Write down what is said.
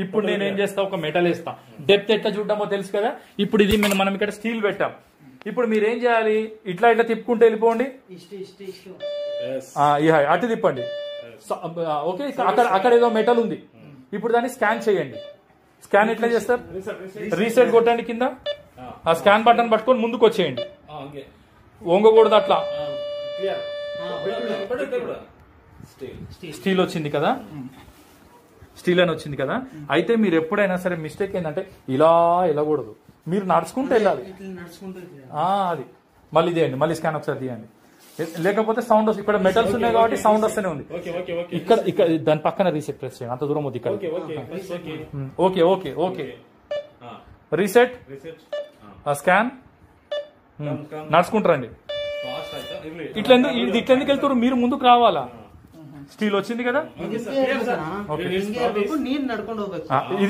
ఇప్పుడు నేను ఏం చేస్తా, ఒక మెటల్ వేస్తా. డెప్త్ ఎట్లా చూడమో తెలుసు కదా. ఇప్పుడు ఇది మనం ఇక్కడ స్టీల్ పెట్టాం. ఇప్పుడు మీరు ఏం చేయాలి, ఇట్లా ఇట్లా తిప్పుకుంటూ వెళ్ళిపోండి. అటు తిప్పండి. ఓకే, అక్కడ ఏదో మెటల్ ఉంది. ఇప్పుడు దాన్ని స్కాన్ చేయండి. స్కాన్ ఎట్లా చేస్తారు, రీసెట్ కొట్టండి కింద. ఆ స్కాన్ బటన్ పట్టుకొని ముందుకు వచ్చేయండి. వంగకూడదు అట్లా. స్టీల్ వచ్చింది కదా, స్టీల్ అని వచ్చింది కదా. అయితే మీరు ఎప్పుడైనా సరే మిస్టేక్ ఏంటంటే ఇలా వెళ్ళకూడదు, మీరు నడుచుకుంటూ వెళ్ళాలి. అది మళ్ళీ తీయండి, మళ్ళీ స్కాన్ ఒకసారి తీయండి. లేకపోతే సౌండ్ వస్తుంది. ఇక్కడ మెటల్స్ ఉన్నాయి కాబట్టి సౌండ్ వస్తూనే ఉంది. ఇక్కడ దాని పక్కన రీసెట్ ప్రెస్ చేయండి. అంత దూరం ఉంది ఇక్కడ. Okay okay okay, reset, scan, నడుచుకుంటారండి. ఇట్లా ఎందుకు వెళ్తారు, మీరు ముందుకు రావాలా. స్టీల్ వచ్చింది కదా. ఇది